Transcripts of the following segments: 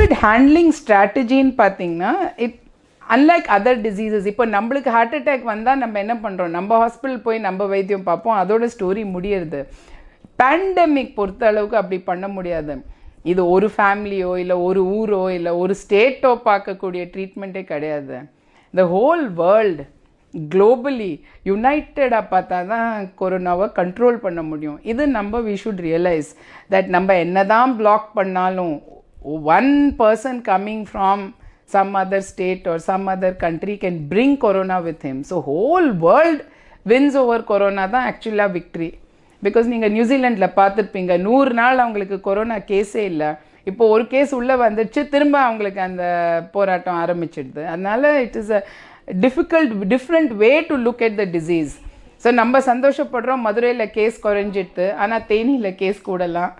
Covid handling ஸ்ட்ராட்டஜின்னு பார்த்தீங்கன்னா unlike other diseases. இப்போ நம்மளுக்கு ஹார்ட் அட்டாக் வந்தால் நம்ம என்ன பண்ணுறோம், நம்ம ஹாஸ்பிட்டல் போய் நம்ம வைத்தியம் பார்ப்போம், அதோட ஸ்டோரி முடியறது. பேண்டமிக் பொறுத்த அளவுக்கு அப்படி பண்ண முடியாது. இது ஒரு ஃபேமிலியோ இல்லை ஒரு ஊரோ இல்லை ஒரு ஸ்டேட்டோ பார்க்கக்கூடிய ட்ரீட்மெண்ட்டே கிடையாது. த ஹோல் வேர்ல்டு குளோபலி யுனைட்டடாக பார்த்தா தான் கொரோனாவை கண்ட்ரோல் பண்ண முடியும். இது நம்ம வி ஷுட் ரியலைஸ் தட் நம்ம என்ன தான் பிளாக் பண்ணாலும் one person coming from some other state or some other country can bring corona with him. So whole world wins over corona தான் ஆக்சுவலாக விக்ட்ரி. பிகாஸ் நீங்கள் நியூசிலாண்டில் பார்த்துருப்பீங்க, 100 நாள் அவங்களுக்கு கொரோனா கேஸே இல்லை. இப்போ ஒரு கேஸ் உள்ளே வந்துடுச்சு, திரும்ப அவங்களுக்கு அந்த போராட்டம் ஆரம்பிச்சிடுது. அதனால் it is a different way to look Ed the disease. So நம்ம சந்தோஷப்படுறோம் மதுரையில் கேஸ் குறைஞ்சிடுது, ஆனால் தேனியில் கேஸ் கூடலாம்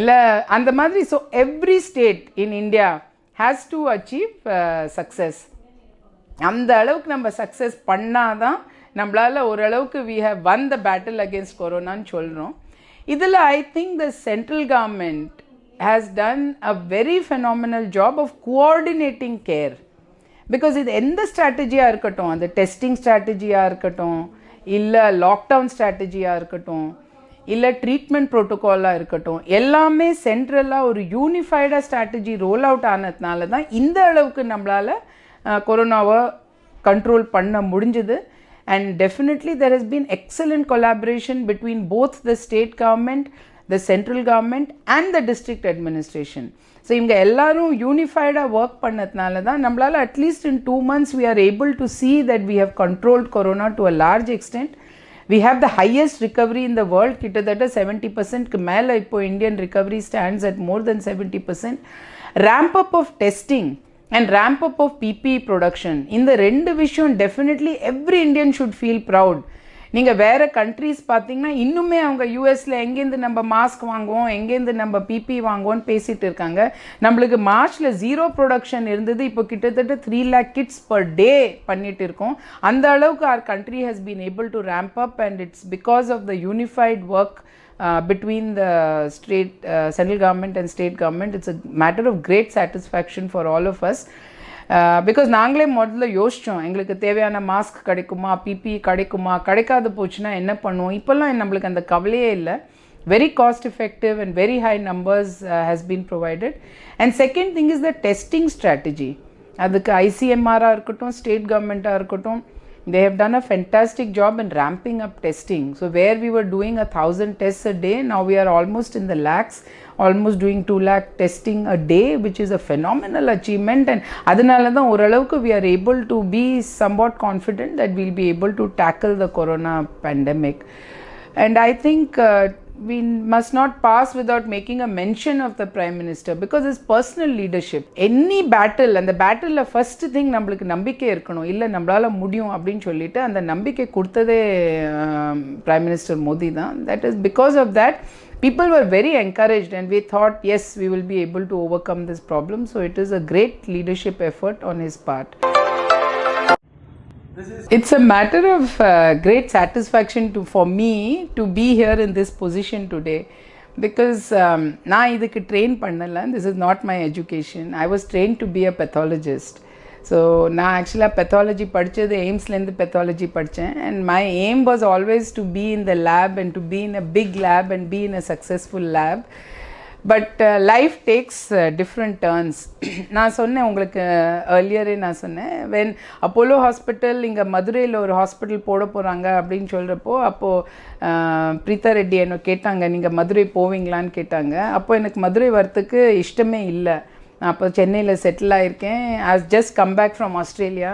இல்லை அந்த மாதிரி. So every state in India has to achieve success. அந்த அளவுக்கு நம்ம சக்ஸஸ் பண்ணாதான் நம்மளால் ஓரளவுக்கு we have won the battle against கொரோனான்னு சொல்கிறோம். இதில் I think the central government has done a very phenomenal job of coordinating care. Because இது எந்த ஸ்ட்ராட்டஜியாக இருக்கட்டும், அந்த டெஸ்டிங் ஸ்ட்ராட்டஜியாக இருக்கட்டும், இல்லை லாக்டவுன் ஸ்ட்ராட்டஜியாக இருக்கட்டும், இல்லை ட்ரீட்மெண்ட் ப்ரோட்டோக்காலாக இருக்கட்டும், எல்லாமே சென்ட்ரலாக ஒரு யூனிஃபைடாக ஸ்ட்ராட்டஜி ரோல் அவுட் ஆனதுனால தான் இந்த அளவுக்கு நம்மளால் கொரோனாவை கண்ட்ரோல் பண்ண முடிஞ்சுது. And definitely there has been excellent collaboration between both the state government, the central government and the district administration. So இவங்க எல்லாரும் யூனிஃபைடாக ஒர்க் பண்ணதுனால தான் நம்மளால் at least in 2 months we are able to see that we have controlled corona to a large extent. We have the highest recovery in the world. கிட்டத்தட்ட 70% மேலே இப்போ Indian recovery stands at more than 70%. Ramp up of testing and ramp up of PPE production. இந்த ரெண்டு விஷயம் definitely every Indian should feel proud. நீங்கள் வேறு countries பார்த்தீங்கன்னா இன்னுமே அவங்க யூஎஸில் எங்கேருந்து நம்ம மாஸ்க் வாங்குவோம், எங்கேருந்து நம்ம பிபி வாங்குவோன்னு பேசிகிட்டு இருக்காங்க. நம்மளுக்கு மார்ச்சில் 0 ப்ரொடக்ஷன் இருந்தது, இப்போ கிட்டத்தட்ட 3 lakh kits per day பண்ணிட்டு இருக்கோம். அந்த அளவுக்கு our country has been able to ramp up, and it's because of the unified work between the central government and state government. It's a matter of great satisfaction for all of us. Because நாங்களே முதல்ல யோசித்தோம், எங்களுக்கு தேவையான mask கிடைக்குமா, BP கிடைக்குமா, கிடைக்காது போச்சுன்னா என்ன பண்ணுவோம். இப்போல்லாம் நம்மளுக்கு அந்த கவலையே இல்லை. Very cost effective and very high numbers has been provided. And second thing is the testing strategy. அதுக்கு ஐசிஎம்ஆராக இருக்கட்டும், ஸ்டேட் கவர்மெண்ட்டாக இருக்கட்டும், they have done a fantastic job in ramping up testing. So where we were doing 1,000 tests a day, now we are almost in the lakhs, almost doing 2 lakh testing a day, which is a phenomenal achievement. And adanaala dhaan oralavukku we are able to be somewhat confident that we'll be able to tackle the corona pandemic. And I think we must not pass without making a mention of the Prime Minister, because his personal leadership. Any battle, and the battle la first thing நம்மளுக்கு நம்பிக்கை இருக்கணும், இல்லை நம்மளால முடியும் அப்படின்னு சொல்லிட்டு அந்த நம்பிக்கை கொடுத்ததே Prime Minister மோடி தான். That is because of that people were very encouraged, and we thought yes, we will be able to overcome this problem. So it is a great leadership effort on his part. It's a matter of great satisfaction for me to be here in this position today, because நான் இதுக்கு train பண்ணல. This is not my education. I was trained to be a pathologist. So நான் ஆக்சுவலாக pathology படித்தது எய்ம்ஸ்லேருந்து pathology படித்தேன். And my aim was always to be in the lab and to be in a big lab and be in a successful lab. But life takes different turns. நான் சொன்னேன் உங்களுக்கு ஏர்லியரே, நான் சொன்னேன் when Apollo hospital இங்கே மதுரையில் ஒரு hospital போட போகிறாங்க அப்படின்னு சொல்கிறப்போ, அப்போது பிரீதா ரெட்டி என்ன கேட்டாங்க, நீங்கள் மதுரை போவீங்களான்னு கேட்டாங்க. அப்போ எனக்கு மதுரை வரத்துக்கு இஷ்டமே இல்லை. நான் அப்போ சென்னையில் செட்டில் ஆகிருக்கேன். I just come back from Australia.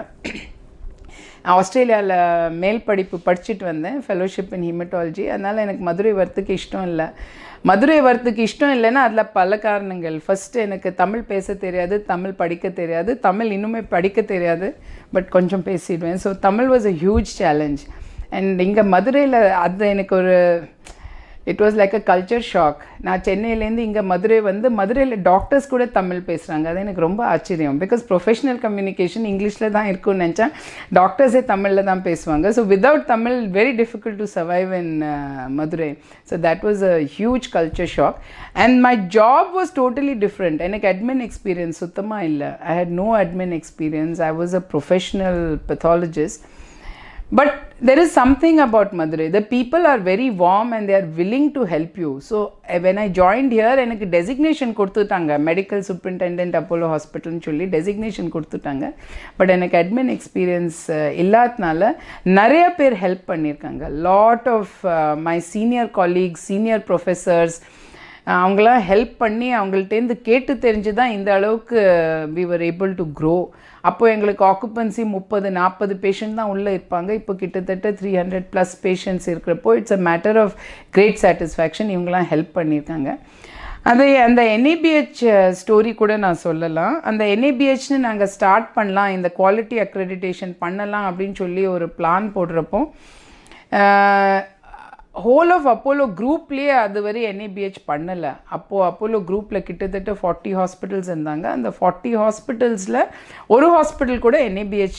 ஆஸ்திரேலியாவில் மேல் படிப்பு படிச்சுட்டு வந்தேன், ஃபெலோஷிப் இன் ஹீமட்டாலஜி. அதனால் எனக்கு மதுரை வரத்துக்கு இஷ்டம் இல்லை. மதுரை வரத்துக்கு இஷ்டம் இல்லைன்னா அதில் பல காரணங்கள். ஃபஸ்ட்டு எனக்கு தமிழ் பேச தெரியாது, தமிழ் படிக்க தெரியாது, தமிழ் இன்னுமே படிக்க தெரியாது, பட் கொஞ்சம் பேசிடுவேன். So Tamil was a huge challenge. And இங்கே மதுரையில் அது எனக்கு ஒரு it was like a culture shock. நான் சென்னையிலேருந்து இங்கே மதுரை வந்து மதுரையில் டாக்டர்ஸ் கூட தமிழ் பேசுகிறாங்க. அது எனக்கு ரொம்ப ஆச்சரியம். பிகாஸ் ப்ரொஃபஷனல் கம்யூனிகேஷன் இங்கிலீஷில் தான் இருக்கும்னு நினச்சேன். டாக்டர்ஸே தமிழில் தான் பேசுவாங்க. So without Tamil very difficult to survive in Madurai. So that was a huge culture shock. And my job was totally different. எனக்கு அட்மின் எக்ஸ்பீரியன்ஸ் சுத்தமாக இல்லை. I had no admin experience. I was a professional pathologist. But there is something about Madurai. The people are very warm and they are willing to help you. So when I joined here, எனக்கு designation கொடுத்துட்டாங்க, medical superintendent Apollo ஹாஸ்பிட்டல்னு சொல்லி designation கொடுத்துட்டாங்க. But எனக்கு admin experience இல்லாதனால நிறைய பேர் help பண்ணியிருக்காங்க. Lot of my senior colleagues, senior professors, அவங்களாம் ஹெல்ப் பண்ணி அவங்கள்ட்டேருந்து கேட்டு தெரிஞ்சு தான் இந்த அளவுக்கு we were able to grow. அப்போது எங்களுக்கு ஆக்குப்பன்சி 30-40 பேஷண்ட் தான் உள்ளே இருப்பாங்க. இப்போ கிட்டத்தட்ட 300+ பேஷண்ட்ஸ் இருக்கிறப்போ it's a matter of great satisfaction. இவங்களாம் ஹெல்ப் பண்ணியிருக்காங்க. அந்த NABH ஸ்டோரி கூட நான் சொல்லலாம். அந்த NABHன்னு நாங்கள் ஸ்டார்ட் பண்ணலாம், இந்த குவாலிட்டி அக்ரெடிட்டேஷன் பண்ணலாம் அப்படின்னு சொல்லி ஒரு பிளான் போடுறப்போ ஹோல் ஆஃப் அப்போலோ குரூப்லேயே அதுவரை NABH பண்ணலை. அப்போது அப்போலோ குரூப்பில் கிட்டத்தட்ட 40 ஹாஸ்பிட்டல்ஸ் இருந்தாங்க. அந்த 40 ஹாஸ்பிட்டல்ஸில் ஒரு ஹாஸ்பிட்டல் கூட NABH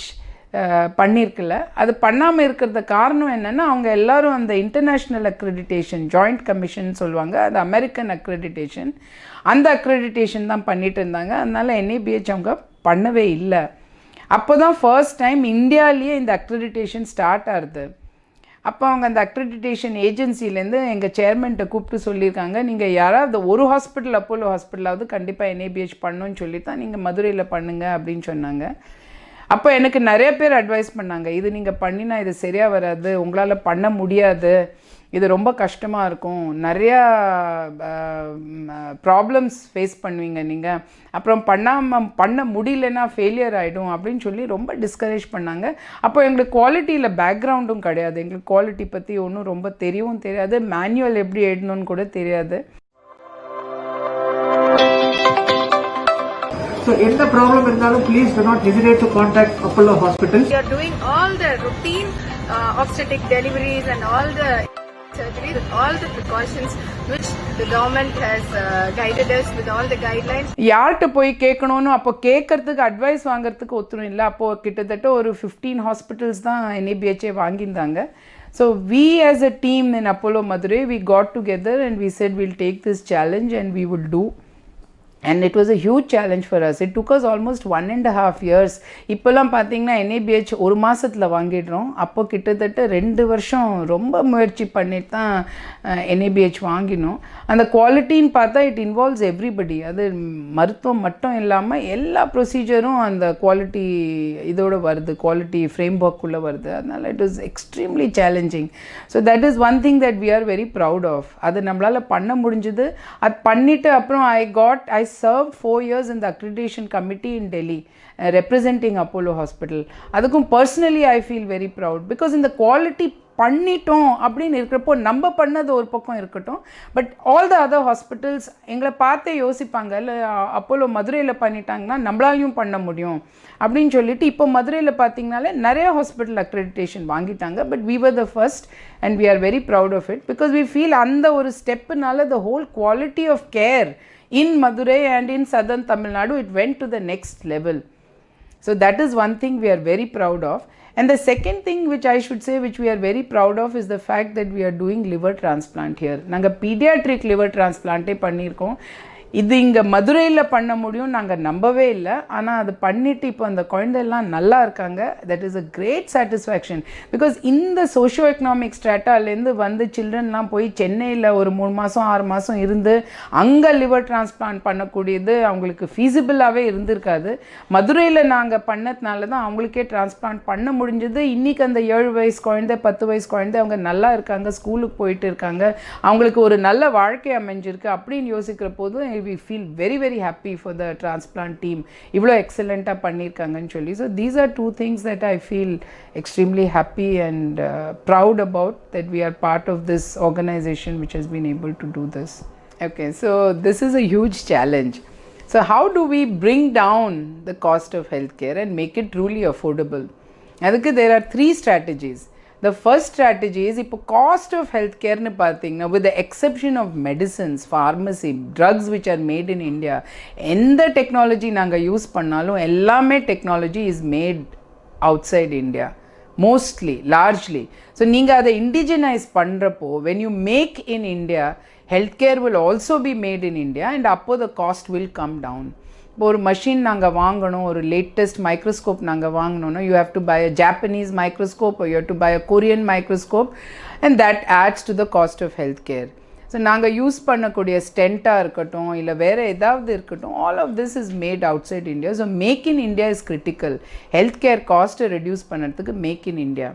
பண்ணியிருக்கல. அது பண்ணாமல் இருக்கிறது காரணம் என்னென்னா, அவங்க எல்லோரும் அந்த இன்டர்நேஷ்னல் அக்ரெடிட்டேஷன், ஜாயிண்ட் கமிஷன் சொல்லுவாங்க, அது அமெரிக்கன் அக்ரெடிட்டேஷன், அந்த அக்ரெடிட்டேஷன் தான் பண்ணிட்டு இருந்தாங்க. அதனால் NABH அவங்க பண்ணவே இல்லை. அப்போ தான் ஃபர்ஸ்ட் டைம் இந்தியாவிலேயே இந்த அக்ரெடிட்டேஷன் ஸ்டார்ட் ஆகுது. அப்போ அவங்க அந்த அக்ரெடிட்டேஷன் ஏஜென்சிலேருந்து எங்கள் சேர்மன்கிட்ட கூப்பிட்டு சொல்லியிருக்காங்க, நீங்கள் யாராவது ஒரு ஹாஸ்பிட்டல், அப்போலோ ஹாஸ்பிட்டலாவது கண்டிப்பாக NABH பண்ணணும்னு சொல்லி தான் நீங்கள் மதுரையில் பண்ணுங்க அப்படின்னு சொன்னாங்க. அப்போ எனக்கு நிறைய பேர் அட்வைஸ் பண்ணாங்க, இது நீங்கள் பண்ணினா இது சரியாக வராது, உங்களால் பண்ண முடியாது, இது ரொம்ப கஷ்டமாக இருக்கும், நிறையா ப்ராப்ளம்ஸ் ஃபேஸ் பண்ணுவீங்க நீங்கள், அப்புறம் பண்ண முடியலன்னா ஃபெயிலியர் ஆகிடும் அப்படின்னு சொல்லி ரொம்ப டிஸ்கரேஜ் பண்ணாங்க. அப்போ எங்களுக்கு குவாலிட்டியில் பேக்ரவுண்டும் கிடையாது. எங்களுக்கு குவாலிட்டி பற்றி ஒன்றும் ரொம்ப தெரியவும் தெரியாது, மேனுவல் எப்படி எழுதணும்னு கூட தெரியாது. So, any problem இருந்தாலும் please do not hesitate to contact Apollo Hospital. We are doing all the routine obstetric deliveries and all the surgery with all the precautions which the government has guided us with all the guidelines. யார்கிட்ட போய் கேட்கணும்னு அப்போ கேட்கறதுக்கு advice வாங்குறதுக்கு ஒத்துரும் இல்லை. அப்போது கிட்டத்தட்ட ஒரு 15 ஹாஸ்பிட்டல்ஸ் தான் NABH வாங்கியிருந்தாங்க. So we as a team in Apollo Madurai, we got together and we said we'll take this challenge and we will do. And it was a huge challenge for us. It took us almost 1.5 years. இப்போல்லாம் பார்த்தீங்கன்னா NABH ஒரு மாதத்தில் வாங்கிடுறோம். அப்போ கிட்டத்தட்ட 2 வருஷம் ரொம்ப முயற்சி பண்ணிட்டு தான் NABH வாங்கினோம். அந்த குவாலிட்டின்னு பார்த்தா இட் இன்வால்வ்ஸ் எவ்ரிபடி. அது மருத்துவம் மட்டும் இல்லாமல் எல்லா ப்ரொசீஜரும் அந்த குவாலிட்டி இதோடு வருது, குவாலிட்டி ஃப்ரேம் ஒர்க்குள்ளே வருது. அதனால் it is extremely challenging. So that is one thing that we are very proud of. அது நம்மளால் பண்ண முடிஞ்சது. அது பண்ணிவிட்டு அப்புறம் I served 4 years in the accreditation committee in Delhi, representing Apollo Hospital. அதுக்கும் personally I feel very proud because இந்த quality பண்ணிட்டோம் அப்படின்னு இருக்கிறப்போ நம்ம பண்ணது ஒரு பக்கம் இருக்கட்டும், but all the other hospitals எங்களை பார்த்தே யோசிப்பாங்க, இல்லை அப்போலோ மதுரையில் பண்ணிட்டாங்கன்னா நம்மளாலையும் பண்ண முடியும் அப்படின்னு சொல்லிட்டு இப்போ மதுரையில் பார்த்தீங்கனாலே நிறைய ஹாஸ்பிட்டல் அக்ரெடிட்டேஷன் வாங்கிட்டாங்க. But we were the first and we are very proud of it because we feel அந்த ஒரு ஸ்டெப்புனால the whole quality of care in Madurai and in southern Tamil Nadu, it went to the next level. So that is one thing we are very proud of. And the second thing which I should say, which we are very proud of, is the fact that we are doing liver transplant here. நாங்கள் pediatric liver transplant பண்ணியிருக்கோம். இது இங்கே மதுரையில் பண்ண முடியும் நாங்கள் நம்பவே இல்லை. ஆனால் அது பண்ணிவிட்டு இப்போ அந்த குழந்தையெல்லாம் நல்லா இருக்காங்க. That is a great satisfaction because இந்த சோஷியோ எக்கனாமிக் ஸ்ட்ராட்டாலேருந்து வந்து சில்ட்ரன்லாம் போய் சென்னையில் ஒரு 3 மாதம் 6 மாதம் இருந்து அங்கே லிவர் டிரான்ஸ்பிளான்ட் பண்ணக்கூடியது அவங்களுக்கு ஃபீஸிபிளாகவே இருந்திருக்காது. மதுரையில் நாங்கள் பண்ணதுனால தான் அவங்களுக்கே டிரான்ஸ்பிளான்ட் பண்ண முடிஞ்சது. இன்றைக்கி அந்த 7 வயசு குழந்தை 10 வயசு குழந்தை அவங்க நல்லா இருக்காங்க, ஸ்கூலுக்கு போயிட்டு இருக்காங்க, அவங்களுக்கு ஒரு நல்ல வாழ்க்கை அமைஞ்சிருக்கு. அப்படின்னு யோசிக்கிற போது we feel very very happy for the transplant team. இவ்வளோ எக்ஸலண்ட்டாக பண்ணியிருக்காங்கன்னு சொல்லி. So these are 2 things that I feel extremely happy and proud about, that we are part of this organization which has been able to do this. Okay, so this is a huge challenge. So how do we bring down the cost of healthcare and make it truly affordable? அதுக்கு there are 3 strategies. The first strategy is இப்போ cost of healthcareனு பார்த்தீங்கன்னா with the exception of medicines, pharmacy, drugs which are made in India, எந்த technology நாங்கள் use பண்ணாலும் எல்லாமே technology is made outside India. Mostly, largely. So நீங்கள் அதை indigenize பண்ணுறப்போ when you make in India, healthcare will also be made in India and அப்போ the cost will come down. இப்போ ஒரு மஷின் நாங்கள் வாங்கணும், ஒரு லேட்டஸ்ட் மைக்ரோஸ்கோப் நாங்கள் வாங்கணும்னா you have to buy a Japanese microscope or you have to buy a Korean microscope and that adds to the cost of healthcare. So நாங்கள் use பண்ணக்கூடிய ஸ்டென்ட்டாக இருக்கட்டும் இல்லை வேறு ஏதாவது இருக்கட்டும், all of this is made outside India. So make in India is critical. Health care காஸ்ட்டை reduce பண்ணுறதுக்கு make in India.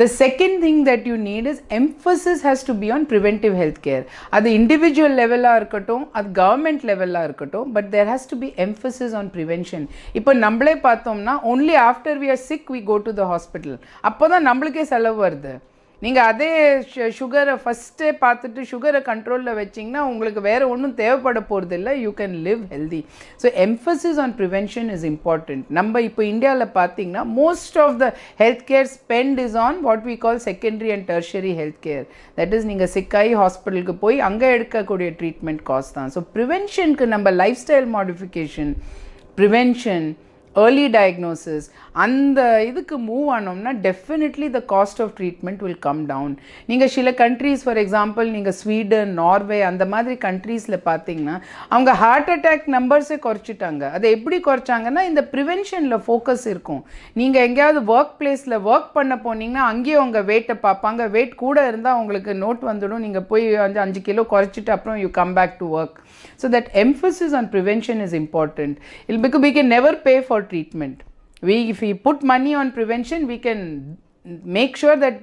The second thing that you need is emphasis has to be on preventive health care. அது individual level-ஆ இருக்கட்டும், அது government level-ஆ இருக்கட்டும், but there has to be emphasis on prevention. இப்போ நம்மளே பார்த்தோம்னா only after we are sick we go to the hospital. அப்போ தான் நம்மளுக்கே செலவு வருது. நீங்கள் அதே சுகரை ஃபஸ்ட்டே பார்த்துட்டு சுகரை கண்ட்ரோலில் வச்சிங்கன்னா உங்களுக்கு வேறு ஒன்றும் தேவைப்பட போகிறது இல்லை. You can live healthy. So emphasis on prevention is important. நம்ம இப்போ இந்தியாவில் பார்த்தீங்கன்னா most of the health care spend is on what we call secondary and tertiary health care. That is நீங்கள் சிக்காயி ஹாஸ்பிட்டலுக்கு போய் அங்கே எடுக்கக்கூடிய ட்ரீட்மெண்ட் காஸ்ட் தான். ஸோ ப்ரிவென்ஷனுக்கு நம்ம life style modification, prevention, early diagnosis அந்த இதுக்கு மூவ் ஆனோம்னா definitely the cost of treatment will come down. நீங்கள் சில கண்ட்ரீஸ் ஃபார் எக்ஸாம்பிள் நீங்கள் ஸ்வீடன், நார்வே அந்த மாதிரி கண்ட்ரீஸில் பார்த்தீங்கன்னா அவங்க ஹார்ட் அட்டாக் நம்பர்ஸே குறைச்சிட்டாங்க. அதை எப்படி குறைச்சாங்கன்னா இந்த ப்ரிவென்ஷனில் ஃபோக்கஸ் இருக்கும். நீங்கள் எங்கேயாவது ஒர்க் பிளேஸில் ஒர்க் பண்ண போனீங்கன்னா அங்கேயும் உங்கள் வெயிட்டை பார்ப்பாங்க. வெயிட் கூட இருந்தால் உங்களுக்கு நோட் வந்துடும். நீங்கள் போய் 5 கிலோ குறைச்சிட்டு அப்புறம் you come back to work. So that emphasis on prevention is important. Because we can never pay for treatment. If we put money on prevention, we can make sure that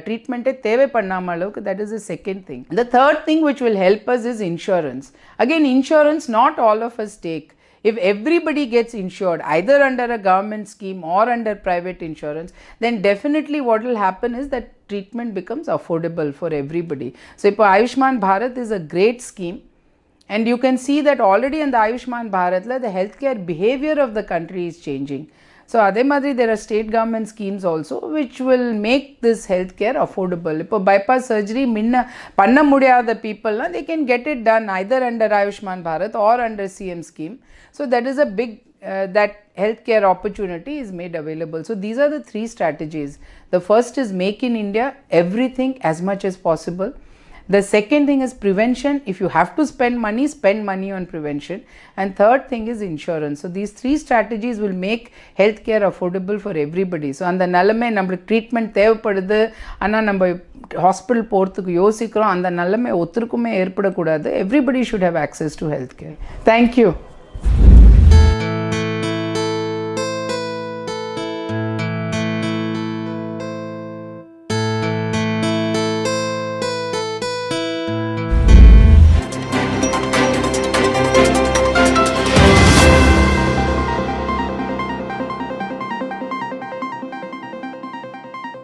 treatment is தேவை பண்ணாம அளவுக்கு. That is the second thing. The third thing which will help us is insurance. Again, insurance not all of us take. If everybody gets insured either under a government scheme or under private insurance, then definitely what will happen is that treatment becomes affordable for everybody. So இப்போ Ayushman Bharat is a great scheme. And you can see that already in the Ayushman Bharat, the healthcare behavior of the country is changing. So, adhe madri there are state government schemes also which will make this healthcare affordable. Ipo bypass surgery minna panna mudiyada people, they can get it done either under Ayushman Bharat or under CM scheme. So, that is a big that healthcare opportunity is made available. So, these are the 3 strategies. The first is make in India everything as much as possible. The second thing is prevention. If you have to spend money on prevention. And third thing is insurance. So these 3 strategies will make healthcare affordable for everybody. So அந்த நிலைமை நம்மளுக்கு treatment தேவைப்படுது, ஆனால் நம்ம hospital போகிறதுக்கு யோசிக்கிறோம், அந்த நிலைமை ஒருத்தருக்குமே ஏற்படக்கூடாது. Everybody should have access to healthcare. Thank you.